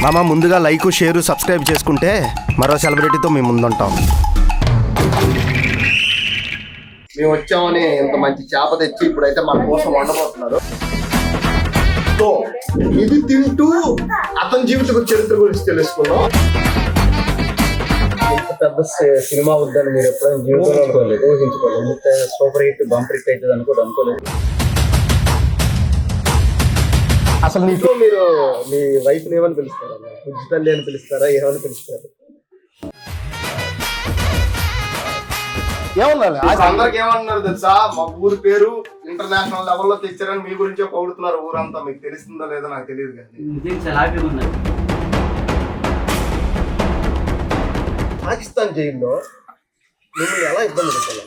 మామ ముందుగా like share subscribe చేసుకుంటే మరో సెలబ్రిటీతో మేము ముందుంటాం. మేము వచ్చామని ఇంత మంచి చేప తెచ్చి ఇప్పుడైతే మన కోసం వండబోతున్నారు. సో ఇది తింటూ అతని జీవిత చరిత్ర గురించి తెలుసుకున్నాం. ఇంత పెద్ద సినిమా వద్దని మీరు ఎప్పుడైనా జీవితంలో ఊహించుకోలేదు. ఇంత సూపర్ హిట్ బంపర్ హిట్ అవుతుంది అనుకోలేదు. అసలు నీకు మీరు మీ వైఫ్ ఏమని పిలుస్తారా? బుజ్జి తల్లి అని పిలుస్తారా? ఏమని పిలుస్తారు? ఏమన్నారు అందరికి ఏమన్నారు తెలుసా? మా ఊరి పేరు ఇంటర్నేషనల్ లెవెల్లో తెచ్చారని మీ గురించే పొగుడుతున్నారు ఊరంతా. మీకు తెలుస్తుందో లేదో నాకు తెలియదు కానీ పాకిస్తాన్ జైల్లో మిమ్మల్ని ఎలా ఇబ్బంది పెట్టాలి?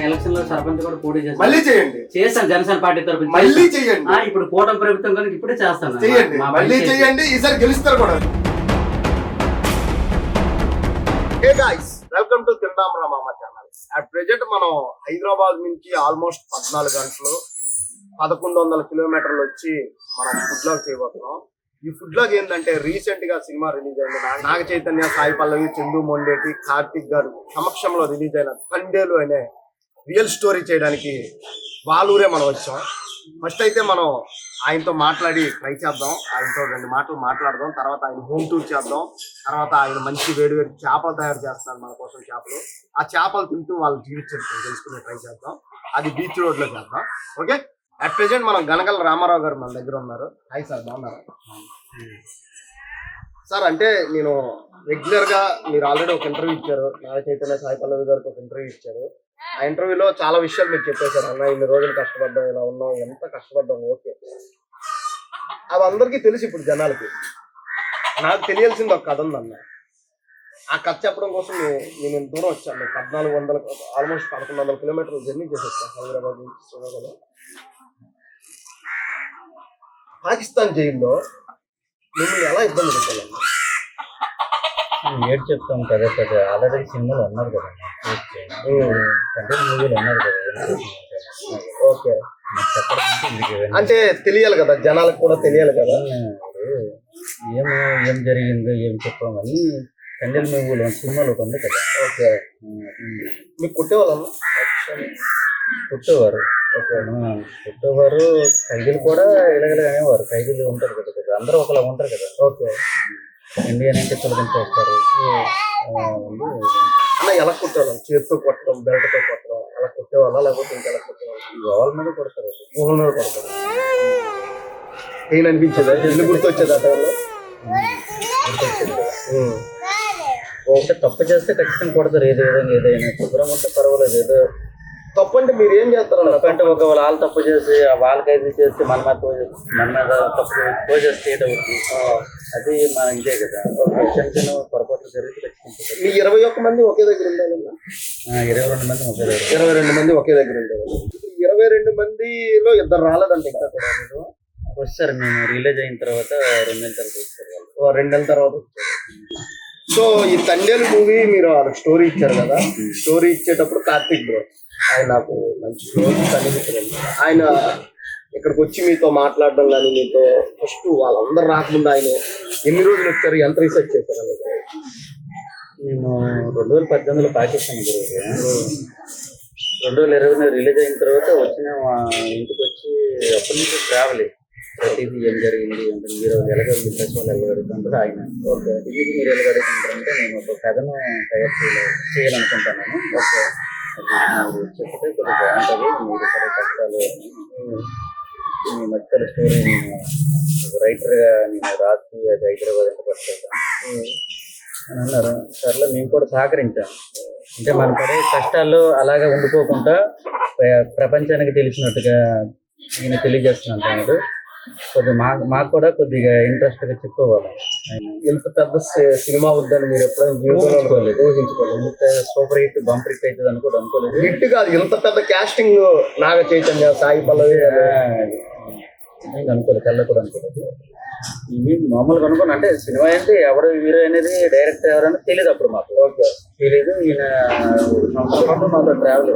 ఎలక్షన్ లో సర్పంచ్ కూడా పోటీ మళ్ళీ చేయండి. చేస్తాను జనసేన పార్టీ తరఫున. మళ్ళీ చేయండి. ఇప్పుడు కూటమి ప్రభుత్వం కనుక ఇప్పుడే చేస్తాను. చేయండి, మళ్ళీ చేయండి. ఈసారి గెలుస్తారు కూడా. హే గైస్, వెల్కమ్ టు తిందాం రా మామ ఛానల్. అట్ ప్రెజెంట్ మనం హైదరాబాద్ నుంచి ఆల్మోస్ట్ 14 గంటలు 1100 కిలోమీటర్లు వచ్చి మనం ఫుడ్ లాగ్ చేయబోతున్నాం. ఈ ఫుడ్ లాగ్ ఏంటంటే రీసెంట్ గా సినిమా రిలీజ్ అయింది. నాగ చైతన్య, సాయి పల్లవి, చందు మొండేటి, కార్తిక్ గారు సమక్షంలో రిలీజ్ అయిన తండేలు అనే రియల్ స్టోరీ చేయడానికి వాళ్ళూరే మనం వచ్చాం. ఫస్ట్ అయితే మనం ఆయనతో మాట్లాడి ట్రై చేద్దాం. ఆయనతో 2 మాటలు మాట్లాడదాం. తర్వాత ఆయన హోమ్ టూర్ చేద్దాం. తర్వాత ఆయన మంచి వేడి చేపలు తయారు చేస్తున్నారు మన కోసం చేపలు. ఆ చేపలు తింటూ వాళ్ళ జీవిత చరిత్ర తెలుసుకునే ట్రై చేద్దాం. అది బీచ్ రోడ్ లో చేద్దాం. ఓకే, అట్ ప్రెజెంట్ మనం గనగల రామారావు గారు మన దగ్గర ఉన్నారు. హాయ్ సార్, బాగున్నారా? సార్, అంటే నేను రెగ్యులర్ గా మీరు ఆల్రెడీ ఒక ఇంటర్వ్యూ ఇచ్చారు. నాగ చైతన్య, సాయి పల్లవి గారికి ఒక ఇంటర్వ్యూ ఇచ్చారు. ఆ ఇంటర్వ్యూలో చాలా విషయాలు మీరు చెప్పేశారు. అన్న ఇన్ని రోజులు కష్టపడ్డాం, ఇలా ఉన్నాం, ఎంత కష్టపడ్డాం. ఓకే, అది అందరికీ తెలుసు. ఇప్పుడు జనాలకి నాకు తెలియాల్సింది ఒక కథ ఉందన్న. ఆ కథ చెప్పడం కోసం నేను దూరం వచ్చాను. 1400 ఆల్మోస్ట్ 1100 కిలోమీటర్లు జర్నీ చేసి వచ్చాను హైదరాబాద్ నుంచి శ్రీనగర్. పాకిస్తాన్ జైల్లో మిమ్మల్ని ఎలా ఇబ్బంది పెట్టాలన్నా? ఏడు చెప్తాం కదా కదా. ఆల్రెడీ సినిమాలు ఉన్నారు కదా, అంటే మూవీలు ఉన్నారు కదా. ఓకే, అంటే తెలియాలి కదా, జనాలకు కూడా తెలియాలి కదా. ఏం జరిగిందో ఏం చెప్పామని కండెల్ మూవీలో సినిమాలు ఒకటి ఉంది కదా. ఓకే, మీకు కుట్టేవాళ్ళన్నా? కుట్టేవారు. కుట్టేవారు. ఖైదీలు కూడా ఇలాగలే అనేవారు. ఖైదీలు ఉంటారు కదా కదా, అందరూ ఒకలా ఉంటారు కదా. ఓకే, ఇండియన్ అంటే తొలగించి వస్తారు. అన్న ఎలా కుట్టేవాళ్ళం? చేతితో కొట్టడం, బెల్ట్తో కొట్టడం అలా కుట్టేవాళ్ళ, లేకపోతే ఇంకెలా కుట్టేవాళ్ళు? గోవాల మీద కొడతారు, గుహల మీద కొడతారు. ఏం అనిపించేదా? ఇల్లు గుర్తొచ్చేది ఆ టైంలో? ఒకటి తప్పు చేస్తే ఖచ్చితంగా కొడతారు. ఏదైనా శుభ్రం ఉంటే పర్వాలేదు. ఏదో తప్పు అంటే మీరు ఏం చేస్తారు? అంటే ఒక వాళ్ళు తప్పు చేసి వాళ్ళకైతే చేస్తే మన మీద తప్పు చేస్తే అది మన ఇదే కదా. చిన్న చిన్న పొరపాట్లు జరిగితే ఖచ్చితంగా. మీ 21 మంది ఒకే దగ్గర ఉండాలన్నా? 22 మంది ఒకే దగ్గర. 22 మంది ఒకే దగ్గర ఉండేవాళ్ళు. 22 మందిలో 2 రాలేదంటే ఇంకా కూడా మీరు వస్తారు. మేము రిలీజ్ అయిన తర్వాత 2 నెలల తర్వాత వస్తారు వాళ్ళు. 2 నెలల తర్వాత వచ్చారు. సో ఈ తండేలు మూవీ మీరు స్టోరీ ఇచ్చారు కదా. స్టోరీ ఇచ్చేటప్పుడు కార్తిక్ బ్రో ఆయన నాకు మంచి స్టోరీ. ఆయన ఇక్కడికి వచ్చి మీతో మాట్లాడడం కానీ, మీతో ఫస్ట్ వాళ్ళందరూ రాకముందు ఆయన ఎన్ని రోజులు వచ్చారు, ఎంత రీసెర్చ్ చేశారు? మేము 2018లో పాకిస్తాన్ గురించి 2020 రిలీజ్ అయిన తర్వాత వచ్చిన ఇంటికి వచ్చి అప్పటి నుంచి ట్రావెల్ ప్రతిదీ ఏం జరిగింది అంటే మీరు ఎలాగడుగు ప్రెస్ వాళ్ళు ఎలాగడుగుతుంటారు. ఆయన ఇది మీరు ఎలాగడుగుతుంటారంటే నేను ఒక కథను తయారు చేయాలనుకుంటున్నాను. ఓకే, చెప్తే కొద్దిగా బాగుంటుంది. మీరు సరే కష్టాలు మీ మధ్యలో స్టోరీ నేను రైటర్గా నేను రాసి అది హైదరాబాద్ ఎంత పడతాను అని అన్నారు. సర్లే మేము కూడా సహకరించాము. అంటే మన పడే కష్టాల్లో అలాగే ఉండిపోకుండా ప్రపంచానికి తెలిసినట్టుగా నేను తెలియజేస్తున్నాను అన్నాడు. కొద్దిగా మాకు కూడా కొద్దిగా ఇంట్రెస్ట్గా చెప్పుకోవాలి. ఎంత పెద్ద సినిమా వద్దని మీరు ఎప్పుడైనా జీవితంలో ఊహించుకోలేదు. ఇంత సూపర్ హిట్ బంపర్ హిట్ అవుతుంది అనుకోలేదు. హిట్ కాదు, ఇంత పెద్ద కాస్టింగ్ నాగ చైతన్య, సాయి పల్లవి అనుకోలేదు. తెల్ల కూడా అనుకోలేదు. ఇవి మామూలుగా అనుకోండి. అంటే సినిమా అంటే ఎవరు హీరో అనేది డైరెక్టర్ ఎవరని తెలియదు అప్పుడు మాకు. తెలీదు. ఈయన సంవత్సరం మాతో ట్రావెల్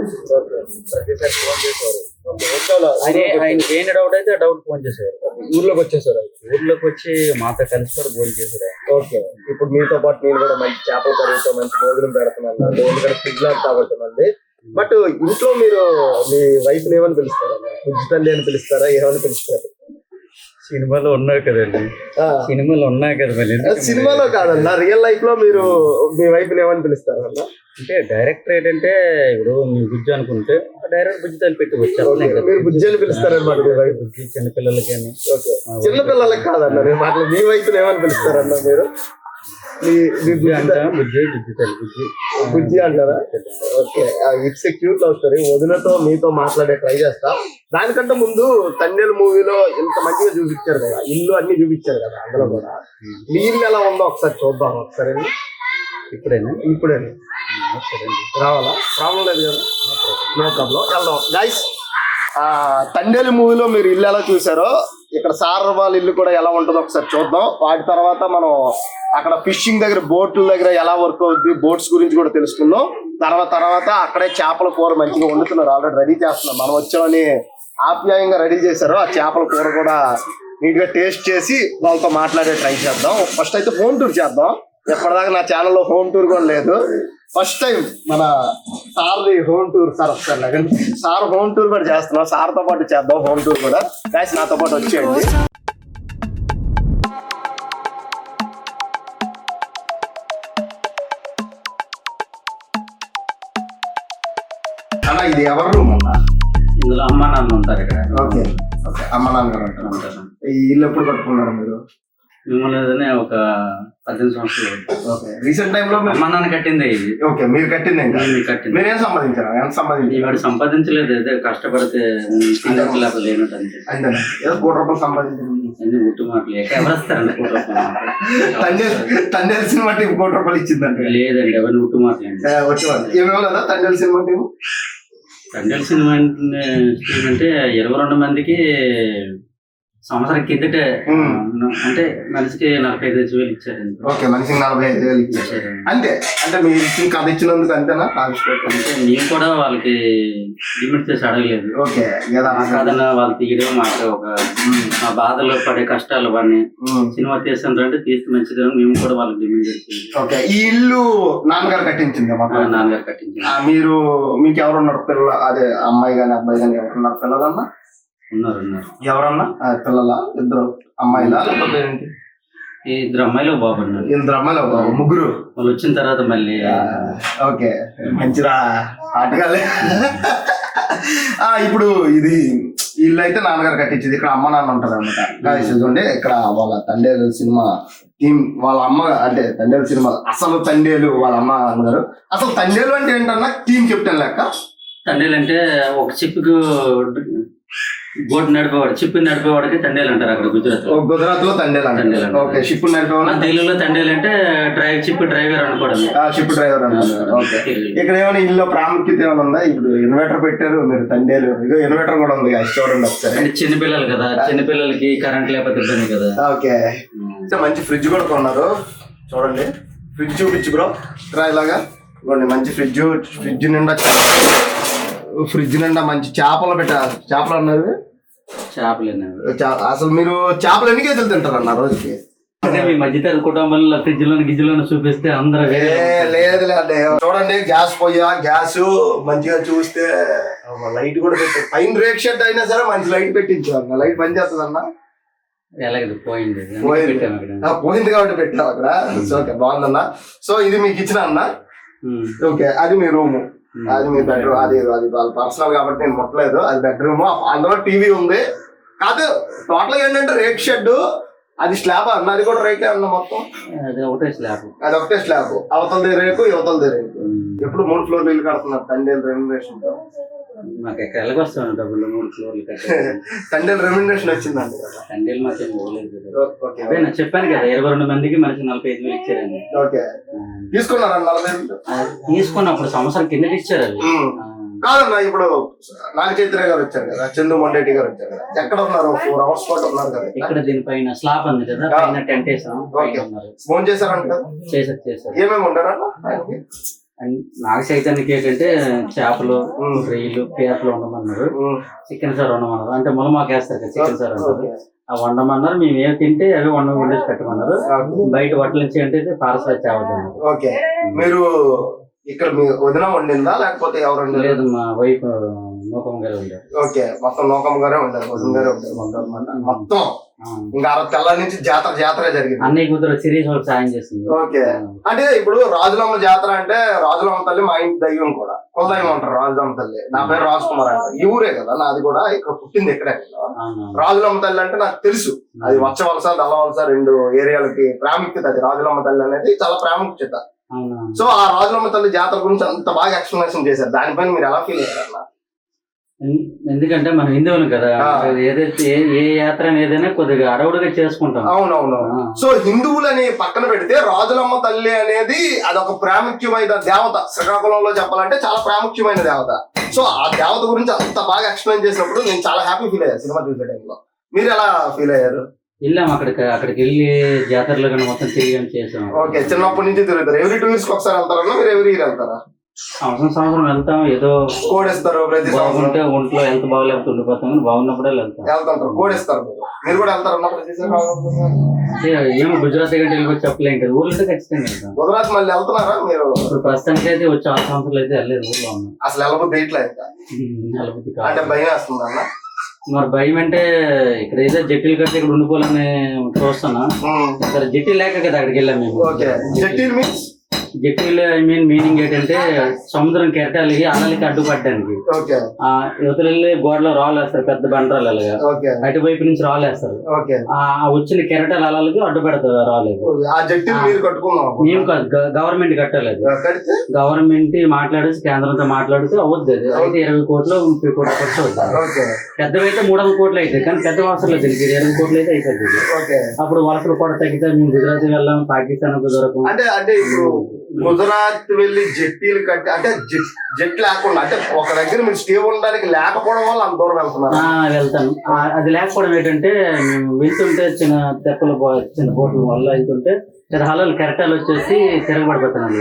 ప్రతిసారి ఫోన్ చేసేవారు. ఆయనకి ఏం డౌట్ అయితే ఆ డౌట్ ఫోన్ చేసేవారు. ఊర్లోకి వచ్చేసారు. ఊర్లోకి వచ్చి మాతో కలిసి కూడా ఫోన్ చేశారు. ఓకే, ఇప్పుడు మీతో పాటు నేను కూడా మంచి చేపల కర్రీతో మంచి భోజనం పెడుతున్నాను, ఎందుకంటే ఫ్రిడ్జ్ లాంటి కాబట్టి. బట్ ఇంట్లో మీరు మీ వైఫ్ ఏమని పిలుస్తారా? బుజ్జి తల్లి అని పిలుస్తారా? ఏమని పిలుస్తారు? సినిమాలో ఉన్నాయి కదండి, సినిమాలో ఉన్నాయి కదా. మళ్ళీ సినిమాలో కాదన్నా, రియల్ లైఫ్ లో మీరు మీ వైఫ్ ఏమని పిలుస్తారా అన్న? అంటే డైరెక్టర్ ఏంటంటే ఇప్పుడు మీ బుజ్జి అనుకుంటే డైరెక్ట్ బుజ్జి తల్లి పెట్టి వచ్చారు. మీరు బుజ్జి అని పిలుస్తారన్నమాట మీ వైఫ్? బుజ్జి చిన్నపిల్లలకి అని. ఓకే, చిన్నపిల్లలకి కాదన్న నేను మాటలు. మీ వైఫ్ ఏమని పిలుస్తారన్న మీరు? మీ బుజ్జి అంట, బుజ్జి బుజ్జి తల్లి బుజ్జి బుజ్జి అంటారా? Okay, it's a cute love story. వదినతో మీతో మాట్లాడే ట్రై చేస్తా. దానికంటే ముందు తండ్రి మూవీలో ఇంత మంచిగా చూపించారు కదా, ఇల్లు అన్ని చూపించారు కదా, అందులో కూడా మీ ఇల్లు ఎలా ఉందో ఒకసారి చూద్దాం. ఒకసారి ఇప్పుడేనా? ఇప్పుడేనా రావాలా? ప్రాబ్లం లేదు కదా, నో ప్రాబ్లం, వెళ్దాం గైస్. తండేలు మూవీలో మీరు ఇల్లు ఎలా చూసారో ఇక్కడ సార్ వాళ్ళ ఇల్లు కూడా ఎలా ఉంటుందో ఒకసారి చూద్దాం. వాటి తర్వాత మనం అక్కడ ఫిషింగ్ దగ్గర బోట్ల దగ్గర ఎలా వర్క్ అవుద్ది, బోట్స్ గురించి కూడా తెలుసుకుందాం. తర్వాత అక్కడే చేపల కూర మంచిగా వండుతున్నారు, ఆల్రెడీ రెడీ చేస్తున్నాం. మనం వచ్చామని ఆప్యాయంగా రెడీ చేశారు. ఆ చేపల కూర కూడా నీట్ గా టేస్ట్ చేసి వాళ్ళతో మాట్లాడే ట్రై చేద్దాం. ఫస్ట్ అయితే హోమ్ టూర్ చేద్దాం. ఎప్పటిదాకా నా ఛానల్లో హోమ్ టూర్ కూడా లేదు, ఫస్ట్ టైం మన సార్ది హోమ్ టూర్. సార్ ఒకసారి సార్ హోమ్ టూర్ కూడా చేస్తున్నాం, సార్తో పాటు చేద్దాం హోమ్ టూర్ కూడా. గైస్ నాతో పాటు వచ్చేయండి. అన్న ఇది ఎవరి రూమ్ అన్న? ఇందులో అమ్మ నాన్న ఉంటారు ఇక్కడ. ఓకే ఓకే, అమ్మ నాన్నగారు ఉంటారు. ఈ ఇల్లు ఎప్పుడు కట్టుకున్నారు మీరు? మిమ్మల్ని ఒక 18 సంవత్సరాలు. ఓకే, రీసెంట్ టైమ్ లో అమ్మ నాన్న కట్టింది ఇది. ఓకే, మీరు కట్టింది ఇంకా కట్టింది. మీరేం సంపాదించారా? ఎంత సంపాదించారు? వాడు సంపాదించలేదు, అదే కష్టపడితే లేకపోతే లేనట్టు అంతే. అంతేనా? ఏదో 1 కోటి రూపాయలు సంపాదించారు. అన్ని ఉట్టు మాటలు ఎవరేస్తారండి? 1 కోటి రూపాయలు తండ్రి సినిమా టీం 1 కోటి రూపాయలు ఇచ్చిందండి. లేదండి, ఎవరిని ఉట్టు మాటలండి. వచ్చేవాళ్ళు ఏమేమో తండ్రి సినిమా టీం. తండ్రి సినిమా అంటే 22 మందికి సంవత్సరం కిందటే అంటే మనిషికి 45,000 ఇచ్చారు. ఓకే, మనిషికి 45,000 ఇచ్చారు అంతే. అంటే మీరు ఇచ్చిన కథ ఇచ్చినందుకు అంతేనా? అంటే మేము కూడా వాళ్ళకి లిమిట్ చేసి అడగలేదు. ఓకే, కాదన్నా వాళ్ళు తీయడం మాకు ఒక మా బాధలో పడే కష్టాలు అవన్నీ సినిమా తీస్తుంటే తీస్తే మంచిది, మేము కూడా వాళ్ళకి లిమిట్ చేసి. ఓకే, ఈ ఇల్లు నాన్నగారు కట్టించింది? నాన్నగారు కట్టించింది. మీరు మీకు ఎవరు ఉన్నారు పిల్లలు? అదే అమ్మాయి గాని అబ్బాయి గాని ఎవరున్నారు పిల్లలన్నా? ఉన్నారు. ఎవరన్నా పిల్లల? ఇద్దరు అమ్మాయిలా లేకపోతే ఏంటి? 2 అమ్మాయిలు బాబు ఉన్నారు. 2 అమ్మాయిలు బాబు, ముగ్గురు. వాళ్ళు వచ్చిన తర్వాత మళ్ళీ. ఓకే, మంచిరా ఆటగాలే. ఇప్పుడు ఇది ఇల్లు అయితే నాన్నగారు కట్టించింది, ఇక్కడ అమ్మ నాన్న ఉంటారు అనమాట. చూడండి ఇక్కడ వాళ్ళ తండేలు సినిమా టీం, వాళ్ళ అమ్మ అంటే తండేలు సినిమా అసలు తండేలు వాళ్ళ అమ్మ అన్నారు. అసలు తండేలు అంటే ఏంటన్నా? టీం కెప్టెన్ లెక్క. తండేలు అంటే ఒక షిప్కు బోట్ నడిపేవాడు, షిప్ నడిపేవాడికి తండేలు అంటారు అక్కడ గుజరాత్ లో తండేలు అంటారు. ఓకే, షిప్ నడిపేవాడు. తెలుగులో తండేలు అంటే షిప్ డ్రైవర్ అనుకోవడం. షిప్ డ్రైవర్ అంటారు. ఓకే, ఇక్కడ ఏమైనా ఇల్లు ప్రాముఖ్యత ఏమైనా ఉందా? ఇప్పుడు ఇన్వర్టర్ పెట్టారు మీరు, తండేలు ఇగో ఇన్వర్టర్ కూడా ఉంది చూడండి ఒకసారి. అంటే చిన్నపిల్లలు కదా, చిన్నపిల్లలకి కరెంట్ లేకపోతే ఇబ్బంది కదా. ఓకే, మంచి ఫ్రిడ్జ్ కూడా కొన్నారు చూడండి. ఫ్రిడ్జ్ చూపించు బ్రో ఇలాగా. మంచి ఫ్రిడ్జ్ నిండా మంచి చేపలు పెట్టారు. చేపలు అన్నవి అసలు మీరు చేపలు ఎన్ని కేజీలు తింటారు అన్న రోజుకి? అంటే మీ మధ్యతరగతి కుటుంబంలో ఫ్రిడ్జ్ లో గిజ్జులను చూపిస్తే అందరూ లేదు చూడండి. గ్యాస్ పొయ్యా, గ్యాస్ మంచిగా చూస్తే లైట్ కూడా పెట్టారు. పైన రేక్ షెడ్ అయినా సరే మంచి లైట్ పెట్టించారు. లైట్ పని చేస్తుంది అన్న? పోయింది కాబట్టి పెట్టావు అక్కడ. ఓకే, బాగుందన్న. సో ఇది మీకు ఇచ్చిన అన్న. ఓకే, అది మీ రూము, అది మీ బెడ్రూమ్. అది వాళ్ళ పర్సనల్ కాబట్టి నేను ముట్టలేదు. అది బెడ్రూమ్, అందులో టీవీ ఉంది. కాదు టోటల్ ఏంటంటే రేక్ షెడ్, అది స్లాబ్ అన్న? అది కూడా రేకే అన్న మొత్తం? అది ఒకటే స్లాబ్. అవతలది రేకు, యువతలది రేకు. ఎప్పుడు 3 ఫ్లోర్లు ఇల్లు కడుతున్నారు తండేలు రెమ్యునరేషన్. మాకు ఎక్కడ వస్తాను డబ్బులు 3 ఫ్లోర్లు తండేలు రెమ్యునరేషన్ వచ్చిందండి కదా. తండేలు మాకేం పోలేదు. చెప్పాను కదా 22 మందికి మనకి 45,000 ఇచ్చారండి. ఓకే, తీసుకున్నారా 40,000? తీసుకున్నప్పుడు సంవత్సరం కింద ఇచ్చారు అది. కాదన్నా ఇప్పుడు నాగ చైత్ర గారు వచ్చారు కదా, చందు మొండేటి గారు వచ్చారు కదా, ఎక్కడ ఉన్నారు? 4 hours పాటు ఉన్నారు కదా ఇక్కడ. దీనిపైన స్లాబ్ ఉంది కదా, పైన టెంట్ వేసాం. ఫోన్ చేశారంట కదా? చేశారు. ఏమేమి ఉంటారా? నాగ చైతన్యకి ఏంటంటే చేపలు, రొయ్యలు, పీతలు వండమన్నారు, చికెన్ సార్ వండమన్నారు. అంటే ములమాకు వేస్తారు కదా చికెన్ సార్ అన్నారు, అవి వండమన్నారు. మేము ఏమి తింటే అవి వండేసి పెట్టమన్నారు. బయట హోటల్ నుంచి అంటే పార్సల్ తేవద్దన్నారు. ఓకే, మీరు ఇక్కడ మీ వదిన వండిందా లేకపోతే ఎవరు వండారు? లేదు, మా వైఫ్ నూకమ్మ గారు ఉండారు. ఓకే, మొత్తం నూకమ్మ గారే ఉంటారు, వదిన గారే ఉంటారు మొత్తం. ఇంకా తెల్లారి నుంచి జాతర జరిగింది. అన్నయ్య కూతురు సిరీస్ వాళ్ళకి సాయం చేసింది. ఓకే, అంటే ఇప్పుడు రాజులమ్మ జాతర అంటే రాజులమ్మ తల్లి మా ఇంటి దైవం కూడా, కులదైవం అంటారు రాజులమ్మ తల్లి. నా పేరు రాజ్ కుమార్ అంటారు, ఈ ఊరే కదా నాది కూడా, ఇక్కడ పుట్టింది ఇక్కడే కదా. రాజులమ్మ తల్లి అంటే నాకు తెలుసు, అది వచ్చవలస దళవలస 2 ఏరియాలకి ప్రాముఖ్యత. అది రాజులమ్మ తల్లి అనేది చాలా ప్రాముఖ్యత. సో ఆ రాజులమ్మ తల్లి జాతర గురించి అంత బాగా ఎక్స్ప్లెనేషన్ చేశారు, దానిపైన మీరు ఎలా ఫీల్ అయ్యారు? ఎందుకంటే మనం హిందువులు కదా, ఏదైతే ఏ యాత్ర ఏదైనా కొద్దిగా అడవుడుగా చేసుకుంటాం. అవునవును. సో హిందువులని పక్కన పెడితే రాజులమ్మ తల్లి అనేది అదొక ప్రాముఖ్యమైన దేవత. శ్రీకాకుళంలో చెప్పాలంటే చాలా ప్రాముఖ్యమైన దేవత. సో ఆ దేవత గురించి అంత బాగా ఎక్స్ప్లెయిన్ చేసినప్పుడు నేను చాలా హ్యాపీ ఫీల్ అయ్యాను సినిమా చూసే టైంలో. మీరు ఎలా ఫీల్ అయ్యారు? వెళ్ళాం అక్కడికి వెళ్ళి జాతరలో కానీ మొత్తం తిరిగి చేసాం. ఓకే, చిన్నప్పటి నుంచి తిరుగుతారు. ఎవ్రీ 2 years ఒకసారి వెళ్తారా మీరు? ఎవ్రీ ఇయర్ వెళ్తారా? సంవత్సరం వెళ్తాం. ఏదో కోడేస్తారు ప్రతి బాగుంటే ఒంట్లో హెల్త్ బాగలేకపోతే ఉండిపోతాం, కానీ బాగున్నప్పుడే వెళ్తారు. కోడేస్తారు, మీరు కూడా వెళ్తారు? ఏమో గుజరాత్ కంటే వెళ్ళి చెప్పలేం కదా, ఊర్లో ఖచ్చితంగా వెళ్తాం. గుజరాత్ మళ్ళీ వెళ్తున్నారా మీరు? ఇప్పుడు ప్రస్తుతానికి అయితే వచ్చి 6 సంవత్సరాలు అయితే వెళ్ళలేదు, ఊర్లో ఉన్నాం. అసలు వెళ్ళబుద్ధి ఇట్లా వెళ్ళబుద్ధి అంటే భయం వేస్తుంది అన్న. మరి భయం అంటే ఇక్కడ ఏదో జట్టీలు కట్టి ఇక్కడ ఉండిపోవాలని చూస్తున్నా. సరే జట్టీలు లేక కదా అక్కడికి వెళ్ళాం మేము. జట్టీలు మీనింగ్ ఏంటంటే సముద్రం కెరటాలకి అలలకి అడ్డుపడ్డానికి. యువతలు గోడలో రాళ్ళు వేస్తారు, పెద్ద బండరాలు అలాగా, అటువైపు నుంచి రాళ్ళు వేస్తారు. ఆ వచ్చిన కెరటాల అలలకి అడ్డుపెడతారు రాళ్ళు. మేము కాదు, గవర్నమెంట్ కట్టాలి. గవర్నమెంట్ మాట్లాడేసి కేంద్రంతో మాట్లాడితే అవుద్ది. అది అయితే 20 కోట్లు 30 కోట్ల ఖర్చు అవుతుంది. పెద్దవైతే 300 కోట్లు అవుతాయి, కానీ పెద్ద అవసరం లేదు, 20 కోట్లు అయితే అయిపోతుంది. అప్పుడు వలసలు కూడా తగ్గితే మేము గుజరాత్ వెళ్ళాం, పాకిస్తాన్ దొరకం. అంటే ఇప్పుడు గుజరాత్ వెళ్ళి జట్టీలు కట్టి అంటే జట్ లేకుండా అంటే ఒక దగ్గర మీరు స్టే ఉండడానికి లేకపోవడం వల్ల అంత దూరం వెళ్తాను. అది లేకపోవడం ఏంటంటే మేము వెళ్తుంటే చిన్న తెప్పలు చిన్న బోట్ల వల్ల వెళ్తుంటే హలలు కెరటాలు వచ్చేసి తిరగబడిపోతున్నాను.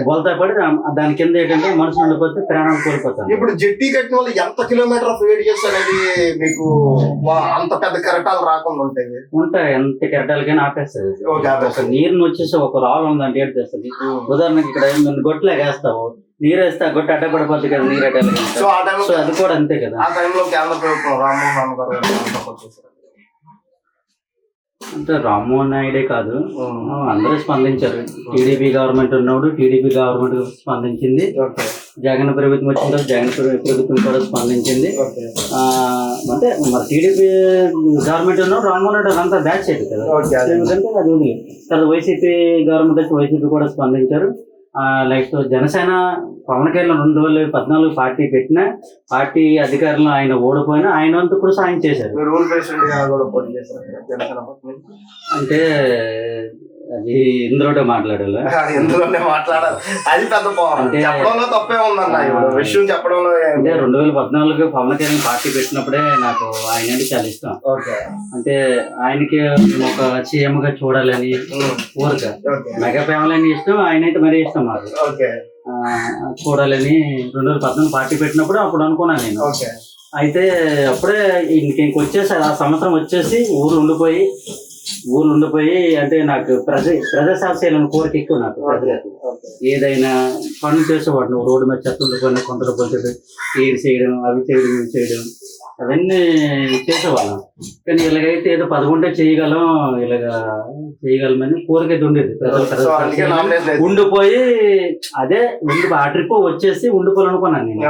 బోల్తా పడి దాని కింద ఏంటంటే మనుషులు ఉండిపోతే ప్రాణాలు కోల్పోతాను. ఇప్పుడు జట్టి కట్టిన వాళ్ళు ఎంత కిలోమీటర్ ఆఫ్ రేడియస్ అనేది మీకు అంత పెద్ద కెరటాలు రాకుండా ఉంటాయి? ఎంత కెరటాలకైనా ఆపేస్తుంది. నీరుని వచ్చేసి ఒక రాళ్ళు ఉందంటే ఏడు తెస్తుంది. ఉదాహరణకి ఇక్కడ గొట్టలాగా వేస్తావు, నీరు వేస్తే ఆ గొట్ట అడ్డపడిపోతుంది కదా నీరు అడ్డాలి. సో అది కూడా అంతే కదా. ఆ టైంలో కేంద్ర ప్రభుత్వం రామ్మోహన్ గారు అంటే రామ్మోహన్ నాయుడే కాదు, అందరూ స్పందించారు. టీడీపీ గవర్నమెంట్ ఉన్నప్పుడు టీడీపీ గవర్నమెంట్ స్పందించింది, జగన్ ప్రభుత్వం వచ్చిన తర్వాత జగన్ ప్రభుత్వం కూడా స్పందించింది. అంటే మరి టీడీపీ గవర్నమెంట్ ఉన్నప్పుడు రామ్మోహన్ నాయుడు అంతా బ్యాచ్ అయ్యింది కదా, ఎందుకంటే అది ఉంది. తర్వాత వైసీపీ గవర్నమెంట్ వచ్చి వైసీపీ కూడా స్పందించారు. నెక్స్ట్ జనసేన పవన్ కళ్యాణ్ 2014 పార్టీ పెట్టిన పార్టీ అధికారంలో ఆయన ఓడిపోయినా ఆయన వంతు కూడా సాయం చేశారు. అంటే అది ఇందులోనే మాట్లాడాలి, అది పెద్ద చెప్పడంలో తప్పే ఉందన్న విషయం చెప్పడంలో. అంటే 2014 పవన్ కళ్యాణ్ పార్టీ పెట్టినప్పుడే నాకు ఆయన అంటే చాలా ఇష్టం. అంటే ఆయనకి ఒక సీఎం గా చూడాలని కోరిక, మెగా ఫ్యామిలీ అని ఇష్టం, ఆయన అయితే మరీ ఇష్టం మాకు. చూడాలని 2014 పార్టీ పెట్టినప్పుడు అప్పుడు అనుకున్నాను నేను. అయితే అప్పుడే ఇంకొచ్చేసి ఆ సంవత్సరం వచ్చేసి ఊరు ఉండిపోయి అంటే నాకు ప్రజాసేవ చేయాలని కోరిక ఎక్కువ. నాకు ఏదైనా పనులు చేసేవాడు, రోడ్డు మీద చెత్త ఉండిపోయిన కొంతలో పోతే ఏది చేయడం, అవి చేయడం, ఇవి చేయడం, అవన్నీ చేసేవాళ్ళం. కానీ ఇలాగైతే ఏదో 11 చేయగలమని కోరిక అయితే ఉండేది. ఉండిపోయి ఆ ట్రిప్ వచ్చేసి ఉండిపోవాలనుకున్నాను నేను.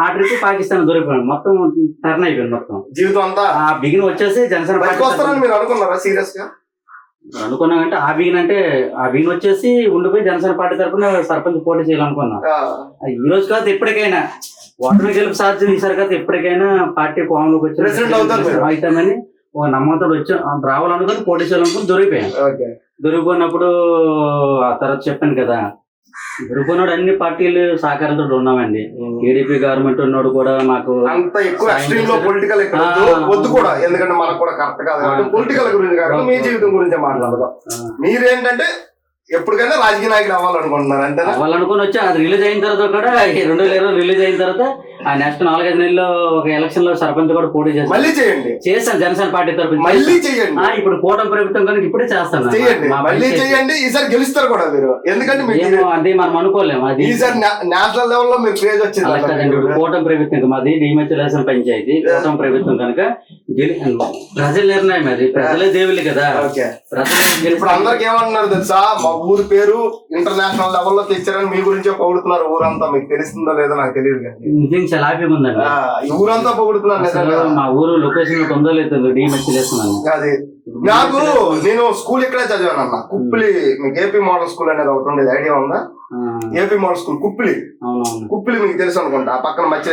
ఆ ట్రిప్ పాకిస్తాన్ దొరికిపోయాను, మొత్తం టర్న్ అయిపోయింది మొత్తం జీవితం అంతా. ఆ బిగిన్ వచ్చేసి జనసేన అనుకున్నామంటే ఆ బిగిన్ వచ్చేసి ఉండిపోయి జనసేన పార్టీ తరఫున సర్పంచ్ పోటీ చేయాలనుకున్నాం. ఈ రోజు కాదు ఎప్పటికైనా ఓటమి గెలుపు సాధ్యం. ఈసారి కాదు ఎప్పటికైనా పార్టీ కోమంలోకి వచ్చి అవుతామని ఒక నమ్మకంతో వచ్చి రావాలనుకుని పోటీ చేయాలనుకుని దొరికిపోయాను. దొరికిపోయినప్పుడు ఆ తర్వాత చెప్పాను కదా, దొరికిపోయినాడు అన్ని పార్టీలు సహకారంతో ఉన్నామండి. టీడీపీ గవర్నమెంట్ ఉన్నాడు కూడా మాకు అంత ఎక్కువ ఎక్స్ట్రీమ్ లో పొలిటికల్ వద్దు కూడా, ఎందుకంటే మనకు కూడా కరెక్ట్ కాదు. పొలిటికల్ గురించి కాకుండా మీ జీవితం గురించి మాట్లాడదాం. మీరేంటంటే ఎప్పటికైనా రాజకీయ నాయకులు అవ్వాలనుకుంటున్నారు అంతేనా? అవ్వాలనుకుని వచ్చి అది రిలీజ్ అయిన తర్వాత కూడా 2020 రిలీజ్ అయిన తర్వాత ఆ నెక్స్ట్ 4-5 నెలల్లో ఒక ఎలక్షన్ లో సర్పంచ్ కూడా పోటీ చేస్తాను. మళ్ళీ చేయండి. చేస్తాను జనసేన పార్టీ తరఫున. మళ్ళీ చేయండి. ఇప్పుడు కూటమి ప్రభుత్వం కనుక ఇప్పుడే చేస్తాను. చేయండి, మళ్ళీ చేయండి. ఈసారి గెలుస్తారు కూడా మీరు. ఎందుకంటే అది మనం అనుకోలేము. అది ఈసారి నేషనల్ లెవెల్ లో మీరు క్రేజ్ వచ్చింది. ఇప్పుడు కూటమి ప్రభుత్వం మాది డిమచ్చలేసిన పంచాయతీ. కూటమి ప్రభుత్వం కనుక ప్రజల నిర్ణయం, అది ప్రజలే దేవుళ్ళు కదా. ఇప్పుడు అందరికి ఏమంటున్నారు తెలుసా, మా ఊరు పేరు ఇంటర్నేషనల్ లెవెల్ లో తెచ్చారని మీ గురించే పొగుడుతున్నారు ఊరంతా. మీకు తెలుస్తుందో లేదో నాకు తెలియదు కానీ నిజంగా చాలా హ్యాపీగా ఉందండి. ఈ ఊరంతా పొగుడుతున్నారు. మా ఊరు లొకేషన్ ఉందో లేదు డిమచ్చలేస్తున్నాను. అది నాకు నేను స్కూల్ ఇక్కడే చదివాను అన్న. కుప్పిలి, మీకు ఏపీ మోడల్ స్కూల్ అనేది ఒకటి ఉండేది, ఐడియా ఉందా? AP model school Kuppili. Kuppili మీకు తెలుసు అనుకుంటా, ఆ పక్కన మధ్య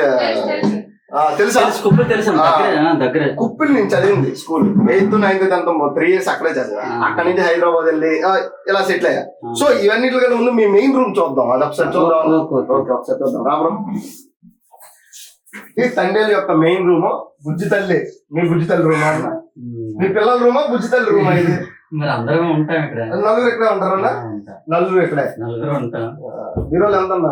తెలుసా? దగ్గర కుప్పిలి నేను చదివింది school. 8th 9th 10th 3 years అక్కడే చదివా. అక్కడ నుంచి హైదరాబాద్ వెళ్ళి ఇలా సెటిల్ అయ్యా. సో ఇవన్నిటికంటే ముందు మీ మెయిన్ రూమ్ చూద్దాం. అది ఒకసారి చూద్దాం. ఒకసారి చూద్దాం. రామరం, ఈ తండేలు యొక్క మెయిన్ రూమ్. బుజ్జి తల్లి, మీ బుజ్జి తల్లి రూమా? మీ పిల్లల రూమా బుజ్జి తల్లి రూమా? ఇది అందరం ఉంటాం ఇక్కడ. నలుగురు ఇక్కడే ఉంటారన్నా? నలుగురు ఇక్కడే. బీరోలు ఎంత అన్నా?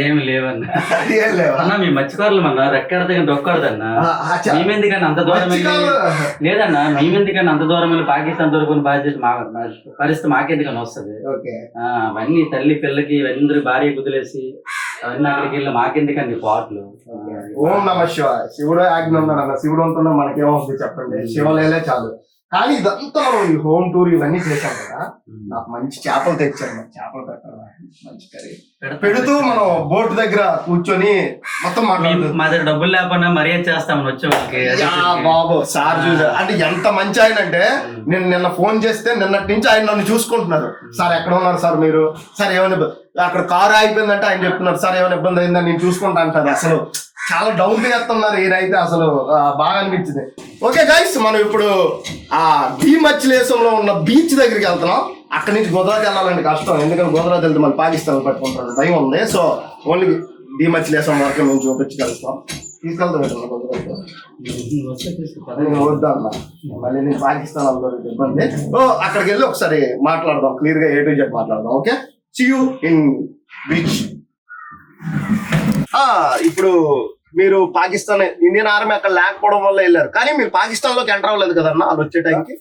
ఏమి లేవన్నా. మీ మత్స్యకారులు మన రెక్కడత డొక్కడదన్నా. మేమెందుకన్నా అంత దూరం లేదన్నా, మేమెందుకన్నా అంత దూరం వెళ్ళి పాకిస్తాన్ దొరుకుని బాధ్యత పరిస్థితి మాకెందుకని వస్తుంది. అవన్నీ తల్లి పిల్లకి ఇవన్నీ భార్య కుదిలేసి అవన్నీ అక్కడికి వెళ్ళి మాకెందుకండి పాటలు. ఓం నమ శివ. శివుడు ఆజ్ఞ ఉన్నాడన్న. శివుడు అంటున్నా మనకేమవుతుంది చెప్పండి, శివలేలే చాలు. కానీ ఇదంతా మనం ఈ హోమ్ టూర్ ఇవన్నీ చేశాం కదా. నాకు మంచి చేపలు తెచ్చాను. చేపలు పెట్టాలి, మంచి కర్రీ పెడుతూ మనం బోట్ దగ్గర కూర్చొని మొత్తం మా దగ్గర డబ్బులు లేకపోయినా మర్యాద చేస్తామని వచ్చే వాళ్ళకి. బాబు సార్ చూసారు అంటే ఎంత మంచి ఆయన అంటే, నేను నిన్న ఫోన్ చేస్తే నిన్నటి నుంచి ఆయన నన్ను చూసుకుంటున్నారు. సార్ ఎక్కడ ఉన్నారు సార్ మీరు? సార్ ఏమైనా అక్కడ కారు అయిపోయిందంటే ఆయన చెప్తున్నారు, సార్ ఏమైనా ఇబ్బంది అయిందని నేను చూసుకుంటా అంటారు. అసలు చాలా డౌన్ చేస్తున్నారు ఈయనైతే. అసలు బాగా అనిపించింది. ఓకే గైస్, మనం ఇప్పుడు ఆ డిమచ్చలేశంలో ఉన్న బీచ్ దగ్గరికి వెళ్తున్నాం. అక్కడి నుంచి గోదావరి వెళ్ళాలంటే కష్టం, ఎందుకంటే గోదావరి వెళ్తే మళ్ళీ పాకిస్తాన్ పట్టుకుంటారు భయం ఉంది. సో ఓన్లీ డిమచ్చలేశం వరకు మేము చూపించగలుగుతాం. తీసుకెళ్తాం వద్దా అన్న, మళ్ళీ నేను పాకిస్తాన్ అందరికి ఇబ్బంది. అక్కడికి వెళ్ళి ఒకసారి మాట్లాడదాం, క్లియర్ గా A to Z మాట్లాడదాం. Okay, see you in beach. ఇప్పుడు మీరు పాకిస్తాన్, ఇండియన్ ఆర్మీ అక్కడ లేకపోవడం వల్ల వెళ్ళారు, కానీ మీరు పాకిస్తాన్ లోకి ఎంటర్ అవ్వలేదు కదన్నా వాళ్ళు వచ్చే టైంకి?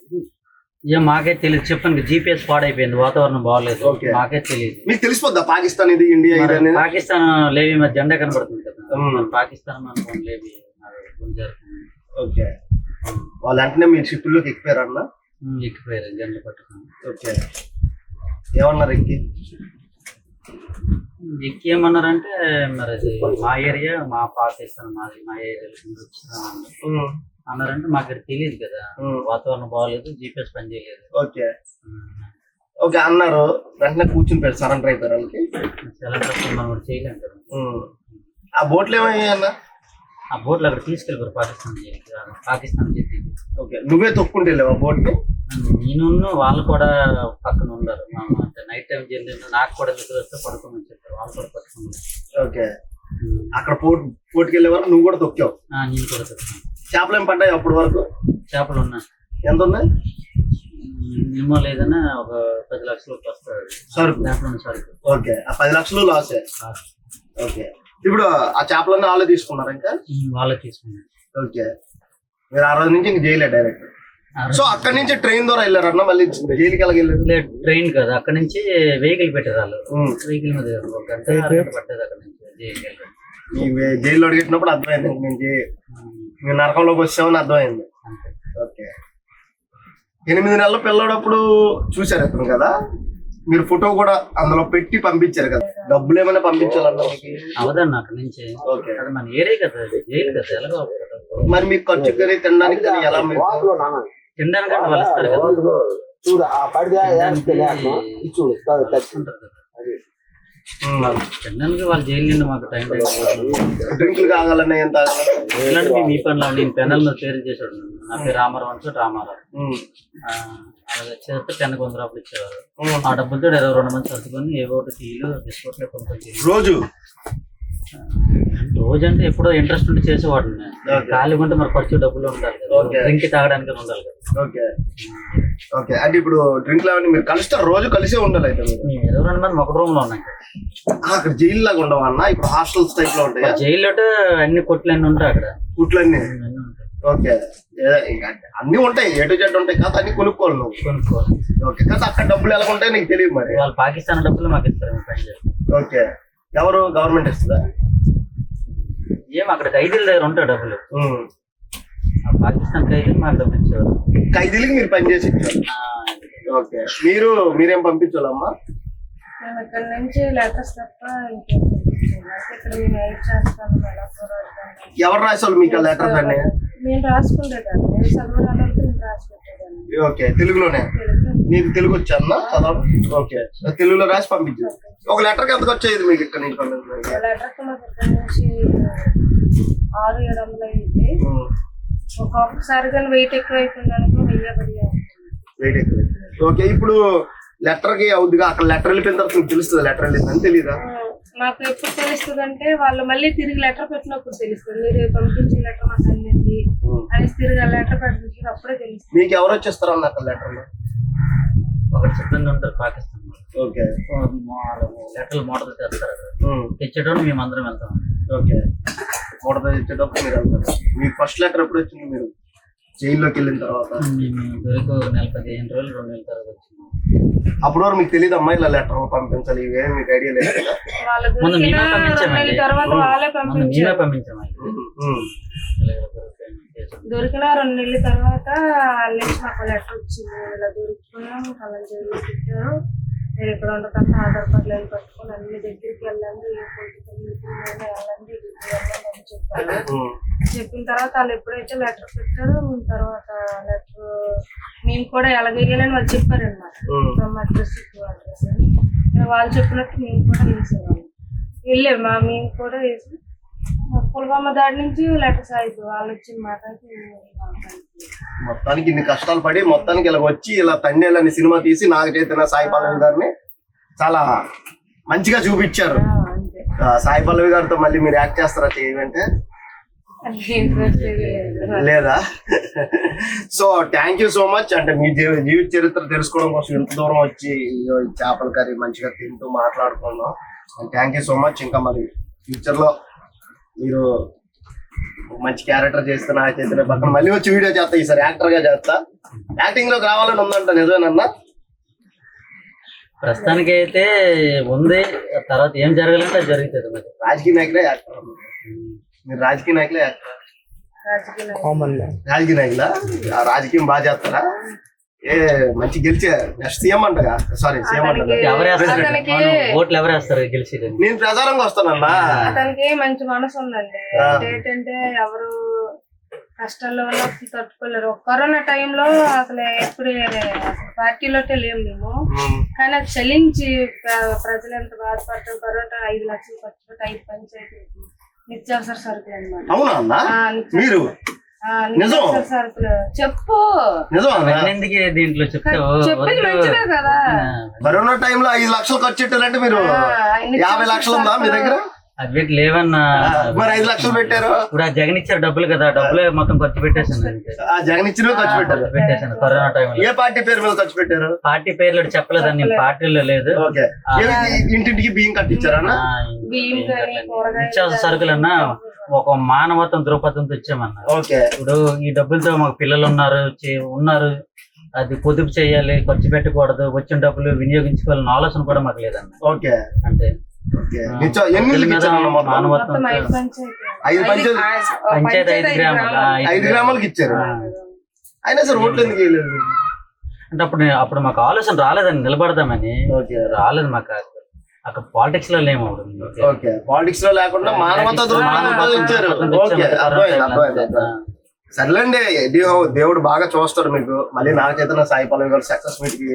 మాకే తెలియదు. చెప్పండి, GPS పాడైపోయింది, వాతావరణం బాగలేదు, మాకే తెలియదు. మీకు తెలిసిపోద్దా పాకిస్తాన్ ఇది ఇండియా ఇది? పాకిస్తాన్ లేవి మరి జెండా కనబడుతుంది కదా, పాకిస్తాన్ లేవి. ఓకే, వాళ్ళు వెంటనే మీరు షిప్ లోకి ఎక్కిపోయారన్నా? ఎక్కిపోయారు జెండా పట్టుకుని. ఓకే, ఏమన్నారు ఎక్కి? ఏమన్నారంటే మరి అది మా ఏరియా, మా పాకిస్తాన్ మాది, మా ఏరియా అన్నారంటే మాకు ఇక్కడ తెలియదు కదా, వాతావరణం బాగోలేదు, GPS పని చేయలేదు. ఓకే ఓకే అన్నారు, వెంటనే కూర్చుని పెట్టి సరెండర్ అయిపోయారు వాళ్ళకి. సరెండర్ మనం చేయలేం కదా. ఆ బోట్లు ఏమయ్యా? ఆ బోట్లు అక్కడ తీసుకెళ్ళిపోరు పాకిస్తాన్ చేతి. ఓకే, నువ్వే తొక్కుంటే వెళ్ళావు ఆ బోట్ ని? నేను వాళ్ళు కూడా పక్కన ఉన్నారు. అంటే నైట్ టైం జరిగింది, నాకు కూడా నిద్ర వస్తే పడుకోమని చెప్పారు, వాళ్ళు కూడా పడుకున్నారు. ఓకే, అక్కడ పోటుకి వెళ్ళే వరకు నువ్వు కూడా తొక్కావు? నేను కూడా తొక్కాను. చేపలు ఏం పడ్డాయి అప్పటి వరకు? చేపలు ఉన్నాయి. ఎంత ఉన్నాయి? ఏమో లేదన్నా ఒక 10 లక్షలకు వస్తుంది సరుకు. సరుకు. ఓకే, ఆ 10 లక్షలు లాసే. ఓకే, ఇప్పుడు ఆ చేపలన్నీ వాళ్ళే తీసుకున్నారు? ఇంకా వాళ్ళే తీసుకున్నారు. ఓకే, మీరు ఆ రోజు నుంచి ఇంక జైలే డైరెక్ట్. సో అక్కడ నుంచి ట్రైన్ ద్వారా వెళ్ళారన్న, మళ్ళీ జైలుకి వెళ్ళారు? ట్రైన్ కదా, అక్కడ నుంచి వెహికల్ పెట్టారు వాళ్ళు. వెహికల్ మీద ఒక గంట పట్టేది అక్కడ నుంచి జైలుకి వెళ్ళారు. జైల్లో అడిగినప్పుడు అర్థమైంది నుంచి మీరు నరకంలోకి వచ్చామని అర్థమైంది. ఓకే, 8 నెలల పిల్లడప్పుడు చూసారు అతను కదా, మీరు ఫోటో కూడా అందులో పెట్టి పంపించారు కదా, డబ్బులు ఏమైనా పంపించాలన్నా? అవదన్న అక్కడ నుంచి. ఓకే, మన ఏరియా కదా, జైలు కదా, ఎలాగో. మరి మీకు ఖర్చు కరీ తినడానికి ఎలా? తినడానికి వాళ్ళు ఇస్తారు కదా. తినడానికి వాళ్ళు జైలు నుండి మాకు టైం డ్రింకులు కావాలన్నా ఎంత? ఇలాంటి మీ పనులు నేను పెనల్ పేరు చేసాడు. నా పేరు రామారావు అంటే రామారావు. అలా చేస్తే 10 కొందరు అప్పుడు ఇచ్చేవారు. ఆ డబ్బులతో 22 మంది సర్దుకొని ఏవో ఒకటి టీలు బిస్కెట్లు కొనుక్కొని రోజు రోజంటే ఎప్పుడో ఇంట్రెస్ట్ ఉండి చేసేవాడిని. Okay. ఖాళీ ఉంటే మరి ఖర్చు డబ్బులు ఉండాలి కదా, Okay. డ్రింక్ తాగడానికి ఉండాలి కదా. Okay okay. అంటే ఇప్పుడు డ్రింక్ అవన్నీ మీరు కలుస్తారు, రోజు కలిసే ఉండాలి అయితే మీరు. మేము 22 మంది ఒక రూమ్ లో ఉన్నాం. అక్కడ జైలు లాగా ఉండవా అన్న? ఇప్పుడు హాస్టల్స్ టైప్ లో ఉంటాయా? జైల్లో అన్ని కొట్లు అన్ని ఉంటాయి అక్కడ. కుట్లన్నీ అన్ని ఉంటాయి. ఓకే. ఇంకా అన్ని ఉంటాయి, ఎటు జెడ్ ఉంటాయి కదా, అన్ని కొనుక్కోవాలి నువ్వు. కొనుక్కోవాలి. ఓకే. కదా అక్కడ డబ్బులు ఎలా ఉంటాయి నీకు తెలియదు మరి. వాళ్ళు పాకిస్తాన్ డబ్బులు మాకు ఇస్తారు మేము పని చేయాలి. ఓకే. ఎవరు గవర్నమెంట్ ఇస్తుందా? ఏం అక్కడ ఖైదీల దగ్గర ఉంటాయి డబ్బులు. ఉమ్. ఆ పాకిస్తాన్ ఖైదీలు మాకు డబ్బులు ఇచ్చేవారు. ఖైదీలకి మీరు పని చేసి ఇచ్చారు. ఓకే. మీరేం పంపించాలమ్మా? మేము ఇక్కడ నుంచి లెటర్స్ తప్ప ఇంకేం ఇక్కడ మేము హెల్ప్ చేస్తాము, ఎలా పోరాడతాము. ఎవరు రాసేవాళ్ళు మీకు ఆ లెటర్స్ అన్ని? మేము రాసుకుంటేదాన్ని, నేను చదవడానికి నేను రాసి పెట్టేదాన్ని. ఓకే. తెలుగులోనే? మీకు తెలుగు వచ్చా చదవడం? ఓకే. తెలుగులో రాసి పంపించారు. ఒక లెటర్కి ఎంతకు వచ్చేది మీకు ఇక్కడ నుంచి పంపించడానికి? లెటర్కి మాకు ఇక్కడ నుంచి 600-700 అయింది. ఒక్కొక్కసారి కానీ వెయిట్ ఎక్కువ అయిపోయింది అనుకో 1000 వెయిట్ ఎక్కువ. ఓకే. ఇప్పుడు లెటర్ కి అవుద్దిగా, అక్కడ లెటర్ వెళ్ళిపోయిన తర్వాత మీకు తెలుస్తుంది లెటర్ వెళ్ళిందని తెలీదా? మాకు ఎప్పుడు తెలుస్తుంది అంటే వాళ్ళు మళ్ళీ తిరిగి లెటర్ పెట్టినప్పుడు తెలుస్తుంది. మీరు పంపించిన లెటర్ మాకు అందింది అని తిరిగి లెటర్ పెట్టినప్పుడు అప్పుడే తెలుస్తుంది. మీకు ఎవరు వచ్చేస్తారు అన్న అక్కడ లెటర్ లో? ఒకటి సిబ్బంది ఉంటారు పాకిస్తాన్. ఓకే. లెటర్లు మోటార్ చేస్తారు. తెచ్చేటప్పుడు మేము అందరం వెళ్తాం. ఓకే. మూడతో తెచ్చేటప్పుడు మీరు వెళ్తారు. మీకు ఫస్ట్ లెటర్ ఎప్పుడు వచ్చింది మీరు జైల్లోకి వెళ్ళిన తర్వాత? మేము దొరికి 15 రోజులు 2 నెలల తర్వాత వచ్చినాం. అప్పుడు వరకు మీకు తెలియదు అమ్మా ఇలా లెటర్ పంపించాలి ఇవేం మీకు ఐడియా లేదు కదా? ముందు మేమే పంపించామండి. తర్వాత వాళ్ళే మేమే పంపించామండి. దొరికిన 2 నెలల తర్వాత వాళ్ళ నుంచి మాకు లెటర్ వచ్చింది, ఇలా దొరుకుతున్నాం కళ్ళ జైలు పెట్టారు, మీరు ఇక్కడ ఉండకుండా ఆధార్ కార్డులు పట్టుకుని అన్ని దగ్గరికి వెళ్ళండి, ఏ పొలిటికల్ మీటింగ్ అయినా వెళ్ళండి, వెళ్ళండి అని చెప్పారు. చెప్పిన తర్వాత వాళ్ళు ఎప్పుడైతే లెటర్ పెట్టారో తర్వాత లెటర్ మేము కూడా ఎలాగేయాలని వాళ్ళు చెప్పారనమాట. ఫ్రమ్ అడ్రస్ టు అడ్రస్ అని వాళ్ళు చెప్పినట్టు మేము కూడా వేసేవాళ్ళం. మేము కూడా వేసి పుల్వామా దాడి నుంచి లెటర్స్ అయిపోయి వాళ్ళు వచ్చిన మాట మొత్తానికి ఇన్ని కష్టాలు పడి మొత్తానికి ఇలా వచ్చి ఇలా తండేలని సినిమా తీసి నాగ చైతన్య సాయి పల్లవి గారిని చాలా మంచిగా చూపించారు. సాయి పల్లవి గారితో మళ్ళీ మీరు యాక్ట్ చేస్తారా చేయాలంటే? లేదా? So thank you so much. అంటే మీ జీవిత చరిత్ర తెలుసుకోవడం కోసం ఇంత దూరం వచ్చి చేపల కర్రీ మంచిగా తింటూ మాట్లాడుకున్నాం. Thank you so much. ఇంకా మరి ఫ్యూచర్ లో మీరు మంచి క్యారెక్టర్ చేస్తే నా చేతిలో పక్కన మళ్ళీ వచ్చి వీడియో చేస్తా. ఈసారి యాక్టర్ గా చేస్తా. యాక్టింగ్ లోకి రావాలని ఉందంట, నిజమేనన్నా? ప్రస్తుతానికి అయితే ఉంది, తర్వాత ఏం జరగాలంటే అది జరుగుతుంది. మరి రాజకీయ నాయకులే యాక్టర్? మీరు రాజకీయ నాయకులే యాక్టర్? రాజకీయ నాయకులా? రాజకీయం బాగా చేస్తారా? ఏ మంచి గెలిచే నెక్స్ట్ సీఎం అంటగా? సారీ సీఎం అంట. ఓట్లు ఎవరు వేస్తారు గెలిచి? నేను ప్రచారంగా వస్తానన్నా. అతనికి మంచి మనసు ఉందండి. ఏంటంటే ఎవరు కష్టాల్లో ఉన్నప్పుడు తట్టుకోలేరు. కరోనా టైంలో అసలు ఎప్పుడు పార్టీలోనే లేము మేము, కానీ అది చలించి ప్రజలు ఎంత బాధపడతారు. కరోనా 5 లక్షలు ఖర్చు పెట్టి 5 పంచాయతీలు నిత్యావసర సరుకులు అన్నమాట. అవునా అన్న? మీరు సరుకులు చెప్పు దీంట్లో చెప్పింది మంచిదే కదా. కరోనా టైంలో 5 లక్షలు ఖర్చు పెట్టారంటే మీరు 50 లక్షలు ఉందా మీ దగ్గర? అవి లేవన్నా. మరి 5 లక్షలు పెట్టారు. ఇప్పుడు ఆ జగన్ ఇచ్చారు డబ్బులు కదా, డబ్బులే మొత్తం ఖర్చు పెట్టేసాను. ఆ జగన్ ఇచ్చిన ఖర్చు పెట్టేశాను కరోనా టైంలో. ఏ పార్టీ పేరు మీద ఖర్చు పెట్టారు? పార్టీ పేర్లు చెప్పలేదండి, నేను పార్టీలో లేదు. ఇంటింటికి బియ్యం కట్టించారన్నా? నిత్యావసర సరుకులన్నా ఒక మానవత్వం దృక్పథంతో ఇచ్చామన్నా. ఇప్పుడు ఈ డబ్బులతో మాకు పిల్లలు ఉన్నారు, అది పొదుపు చేయాలి, ఖర్చు పెట్టకూడదు, వచ్చిన డబ్బులు వినియోగించుకోవాలని ఆలోచన కూడా మాకు లేదన్న. అంటే పంచాయతీ 5 గ్రామాలకు ఇచ్చారు. అయినా సరే ఓట్లు ఎందుకు వేయలేదు అంటే అప్పుడు మాకు ఆలోచన రాలేదని, నిలబడదామని రాలేదు మాకు. అక్కడ పాలిటిక్స్ లో లేము. పాలిటిక్స్ లో లేకుండా మానవతా ఇచ్చారు. సర్లేండి, దేవుడు బాగా చూస్తాడు మీకు. మళ్ళీ నాగ చైతన్య సాయి పల్లవి గారు సక్సెస్ మీట్ కి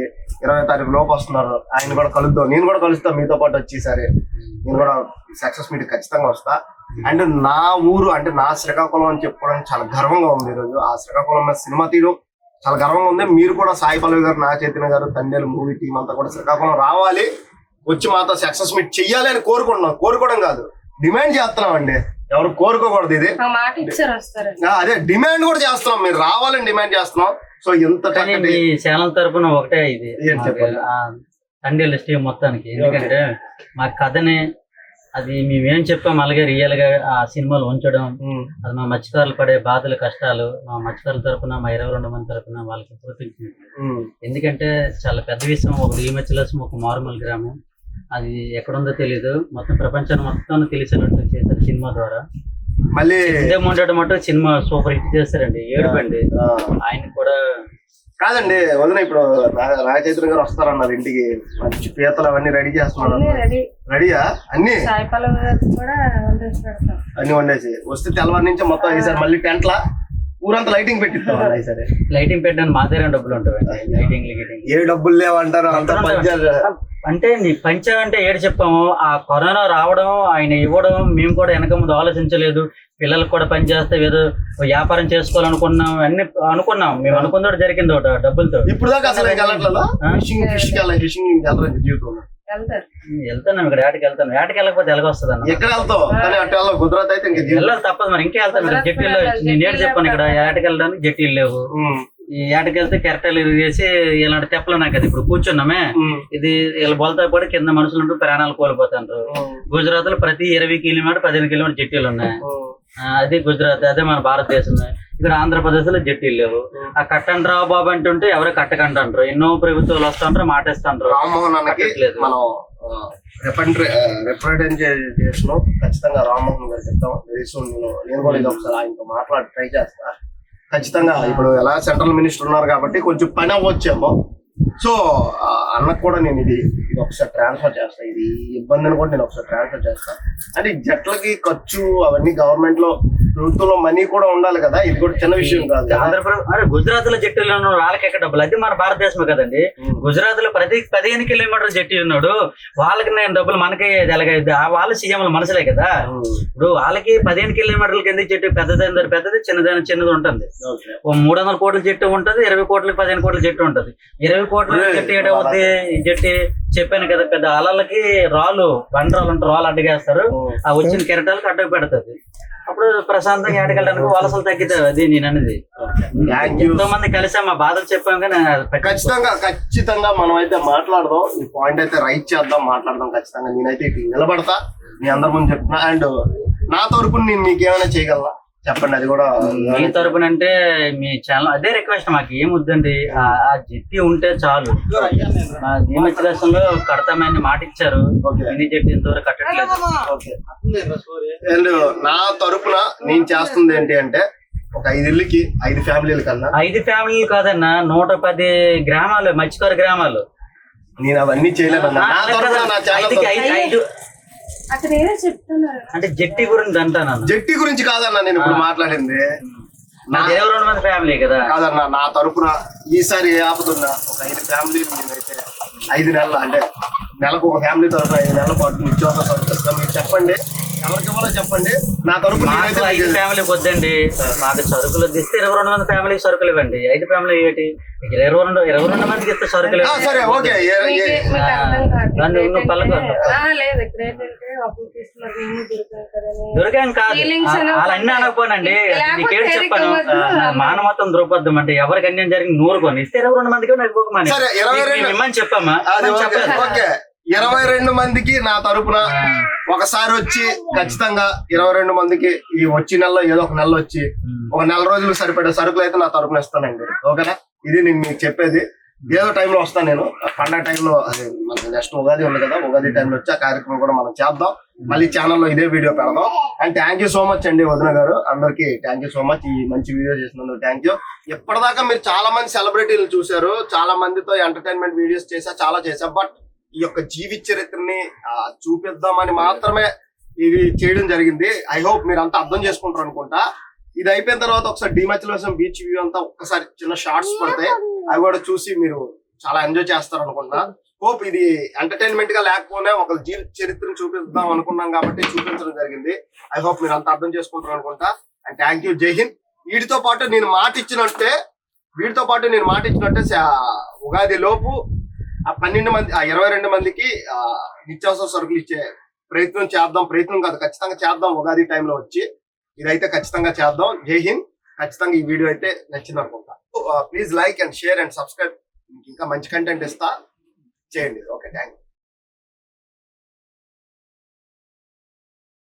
20వ తారీఖు లోపు వస్తున్నారు. ఆయన కూడా కలుద్దాం, నేను కూడా కలుస్తాను మీతో పాటు వచ్చేసరి. నేను కూడా సక్సెస్ మీట్ ఖచ్చితంగా వస్తా. అండ్ నా ఊరు అంటే నా శ్రీకాకుళం అని చెప్పుకోవడానికి చాలా గర్వంగా ఉంది ఈరోజు. ఆ శ్రీకాకుళం మీద సినిమా తీయడం చాలా గర్వంగా ఉంది. మీరు కూడా సాయి పల్లవి గారు, నాగ చైతన్య గారు, తండేలు మూవీ టీం అంతా కూడా శ్రీకాకుళం రావాలి, వచ్చి మాతో సక్సెస్ మీట్ చెయ్యాలి అని కోరుకోవడం కాదు, డిమాండ్ చేస్తున్నాం అండి, ఎవరు కోరుకోకూడదు ఇది. ఆ మాట ఇచ్చారు వస్తారండి. అదే డిమాండ్ కూడా చేస్తున్నాం, మీరు రావాలని డిమాండ్ చేస్తున్నాం. సో ఇంత కానీ మీ ఛానల్ తరపున ఒకటే ఇది ఏంటి చెప్పండి. తండ్రి టీం మొత్తానికి, ఎందుకంటే మా కథని అది మేమేం చెప్పాం అలాగే రియల్ గా ఆ సినిమాలు ఉంచడం, అది మా మత్స్యకారులు పడే బాధలు కష్టాలు మా మత్స్యకారుల తరపున మా 22 మంది తరపున వాళ్ళకి గుర్తించినట్టు. ఎందుకంటే చాలా పెద్ద విషయం, ఒక డిమచ్చలసం ఒక మారుమూల గ్రామం, అది ఎక్కడుందో తెలియదు, మొత్తం ప్రపంచాన్ని మొత్తం తెలిసినట్టు చేశారు సినిమా ద్వారా. మళ్ళీ ఉండటం మటు సినిమా సూపర్ హిట్ చేస్తారండి, ఏడుపండి ఆయన కూడా. కాదండి వదిన, ఇప్పుడు రాజచైత్ర గారు వస్తారన్నారు ఇంటికి, మంచి పీతలు అవన్నీ రెడీ చేస్తున్నారు. రెడీయా అన్ని? అన్ని వండేసి వస్తే తెల్లవారి నుంచి మొత్తం వేసారు. మళ్ళీ టెంట్లా ఊరంతా లైటింగ్ పెట్టిస్తాం. సరే లైటింగ్ పెట్టడానికి మా దగ్గర డబ్బులు ఉంటాయండి, లైటింగ్ ఏ డబ్బులు లేవంటారు అంత అంటే నీ పంచం అంటే ఏడు చెప్పాము. ఆ కరోనా రావడం ఆయన ఇవ్వడం మేము కూడా వెనక ముందు ఆలోచించలేదు. పిల్లలకు కూడా పని చేస్తే ఏదో వ్యాపారం చేసుకోవాలనుకున్నాం, అన్ని అనుకున్నాం. మేము అనుకున్నది జరిగింది ఒకటి డబ్బులతో. ఇప్పుడు దాకా అసలు వెళ్తాను ఇక్కడ వేటకి వెళ్తాను. వేటకి వెళ్ళకపోతే ఎలాగొస్తుంది అన్న? ఎక్కడ వెళ్తావు? గుజరాత్ అయితే వెళ్ళాలి తప్పదు మరి, ఇంకే వెళ్తాను. జట్టీలో నేను చెప్పాను ఇక్కడ వేటకి వెళ్ళడానికి జట్టీలు లేవు. ఈ ఏటకి వెళ్తే కెరటాలు చేసి ఇలాంటి తెప్పలు నాకు అది ఇప్పుడు కూర్చున్నామే, ఇది వీళ్ళ బోల్తా పడి కింద మనుషులు ప్రాణాలు కోల్పోతారు. గుజరాత్ లో ప్రతి 20 కిలోమీటర్ 15 కిలోమీటర్ జట్టీలు ఉన్నాయి. అదే గుజరాత్, అదే మన భారతదేశం. ఇక్కడ ఆంధ్రప్రదేశ్ లో జట్టీలు లేవు. ఆ కట్టండి రావు బాబు అంటుంటే ఎవరు కట్టకండి అంటారు. ఎన్నో ప్రభుత్వాలు వస్తుంటారు, మాటేస్తుంటారు. రామ్మోహన్ అన్నకి మనం రిప్రజెంటేషన్ ఖచ్చితంగా రామ్మోహన్ గారికి ఇద్దాం. నేను కూడా ఇది ఒకసారి ఆయనతో మాట్లాడి ట్రై చేస్తా ఖచ్చితంగా. ఇప్పుడు ఎలా సెంట్రల్ మినిస్టర్ ఉన్నారు కాబట్టి కొంచెం పని అవ్వచ్చేమో. సో అన్నకు కూడా నేను ఇది ఒకసారి ట్రాన్స్ఫర్ చేస్తా, ఇది ఇబ్బందిని కూడా నేను ఒకసారి ట్రాన్స్ఫర్ చేస్తా. అంటే జట్లకి ఖర్చు అవన్నీ గవర్నమెంట్ లో ప్రభుత్వంలో మనీ కూడా ఉండాలి కదా, ఇది కూడా చిన్న విషయం కాదు. ఆంధ్రప్రదేశ్ గుజరాత్ లో జట్టీలు ఉన్న వాళ్ళకి ఎక్కడ డబ్బులు? అది మన భారతదేశమే కదండి. గుజరాత్ లో ప్రతి 15 కిలోమీటర్ జట్టీ ఉన్నాడు, వాళ్ళకి నేను డబ్బులు మనకి ఎలాగైతే వాళ్ళ సీఎంల మనసులే కదా. ఇప్పుడు వాళ్ళకి 15 కిలోమీటర్ల కింద చెట్టు పెద్దదైన పెద్దది, చిన్నదైన చిన్నది ఉంటుంది. ఓ 300 కోట్ల జట్టు ఉంటది, 20 కోట్లకి 15 కోట్ల జట్టు ఉంటది. 20 కోట్ల జట్టు ఏడవుద్ది జట్టి చెప్పాను కదా, పెద్ద అలలకి రాళ్ళు బండరాలు ఉంటారు, రాళ్ళు అడ్డగేస్తారు. ఆ వచ్చిన కెరటాలకు అడ్డకు పెడతాది. అప్పుడు ప్రశాంతంగా ఏడకెళ్ళడానికి వలసలు తగ్గుతాయి. అది నేను అనేది. ఎంతో మంది కలిసా మా బాధలు చెప్పాం కానీ ఖచ్చితంగా మనం అయితే మాట్లాడదాం. ఈ పాయింట్ అయితే రైట్ చేద్దాం, మాట్లాడదాం ఖచ్చితంగా. నేనైతే ఇట్లా నిలబడతా, మీ అందరి ముందు చెప్తున్నా. అండ్ నా తరపున నేను మీకేమైనా చేయగలరా చెప్పండి, అది కూడా. మీ తరపున అంటే మీ ఛానల్ అదే రిక్వెస్ట్, మాకు ఏం వద్దండి, ఆ జట్టి ఉంటే చాలు. మా దీమచలసంలో కడతామని మాట ఇచ్చారు, ఇది జట్టి ఇంతవరకు కట్టట్లేదు. అండ్ నా తరపున నేను చేస్తుంది ఏంటి అంటే, ఒక 5 ఇళ్ళకి 5 ఫ్యామిలీల కన్నా 5 ఫ్యామిలీలు కాదన్నా, 110 గ్రామాలు, మత్స్యకారు గ్రామాలు. నేను అవన్నీ చేయలేదన్నా. అంటే జట్టి గురించి అంటాను. జట్టి గురించి కాదన్నా నేను ఇప్పుడు మాట్లాడింది. నా 22 మంది ఫ్యామిలీ కదా. కాదన్నా, నా తరపున ఈసారి ఏ ఆపుతున్నా ఒక 5 ఫ్యామిలీలు నేనైతే 5 నెలలు, అంటే నెలకు ఒక ఫ్యామిలీ తరపున 5 నెలల పాటు నిత్యావసర సరుకులు మీరు చెప్పండి, ఎవరికి ఇవ్వాలో చెప్పండి. నా తరపున 5 ఫ్యామిలీకి వద్దండి, మాకు సరుకులు ఇస్తే 22 మంది ఫ్యామిలీకి సరుకులు ఇవ్వండి. 5 ఫ్యామిలీ ఏంటి, 22 మందికి ఇస్తే సరుకులు. సరే ఓకే, దొరికాం కాదు అలా అన్నీ అనకపోనండి. నీకేం చెప్పాను, మానవత్వం ద్రౌపదం అంటే ఎవరికి అన్యాయం జరిగింది 100 కొని ఇస్తే 22 మందికి ఇమ్మని చెప్పామా. 22 మందికి నా తరపున ఒకసారి వచ్చి ఖచ్చితంగా 22 మందికి ఈ వచ్చే నెలలో ఏదో ఒక నెల వచ్చి ఒక నెల రోజులు సరిపడే సరుకులు అయితే నా తరపున ఇస్తానండి. ఓకేనా, ఇది నేను మీకు చెప్పేది. ఏదో టైంలో వస్తాను నేను, పండగ టైంలో. అదే మనకి నెక్స్ట్ ఉగాది ఉంది కదా, ఉగాది టైంలో వచ్చి ఆ కార్యక్రమం కూడా మనం చేద్దాం. మళ్ళీ ఛానల్లో ఇదే వీడియో పెడదాం. And thank you so much అండి వదిన గారు, అందరికి థ్యాంక్ యూ సో మచ్. ఈ మంచి వీడియో చేసినందుకు థ్యాంక్ యూ. ఇప్పటిదాకా మీరు చాలా మంది సెలబ్రిటీలు చూశారు, చాలా మందితో ఎంటర్టైన్మెంట్ వీడియోస్ చేశా, చాలా చేశా. బట్ ఈ యొక్క జీవిత చరిత్రని చూపిద్దామని మాత్రమే ఇది చేయడం జరిగింది. ఐ హోప్ మీరు అంతా అర్థం చేసుకుంటారు అనుకుంటా. ఇది అయిపోయిన తర్వాత ఒకసారి డిమచ్చలసం బీచ్ వ్యూ అంతా ఒక్కసారి చిన్న షార్ట్స్ పడతాయి, అవి కూడా చూసి మీరు చాలా ఎంజాయ్ చేస్తారు అనుకుంటా. హోప్ ఇది ఎంటర్టైన్మెంట్ గా లేకపోయినా ఒక జీవిత చరిత్రను చూపిద్దాం అనుకున్నాం కాబట్టి చూపించడం జరిగింది. ఐ హోప్ మీరు అంతా అర్థం చేసుకుంటారు అనుకుంటా. అండ్ థ్యాంక్ యూ, జై హింద్. వీటితో పాటు నేను మాట ఇచ్చినట్టే ఉగాది లోపు ఆ 12 మంది 22 మందికి నిత్యావసర సరుకులు ఇచ్చే ప్రయత్నం చేద్దాం, ప్రయత్నం కాదు ఖచ్చితంగా చేద్దాం. ఉగాది టైంలో వచ్చి ఇదైతే ఖచ్చితంగా చేద్దాం. జై హింద్. ఖచ్చితంగా ఈ వీడియో అయితే నచ్చింది అనుకుంటా. Please like and share and subscribe. ఇంకా మంచి కంటెంట్ ఇస్తా, చేయండి. Okay, thank you.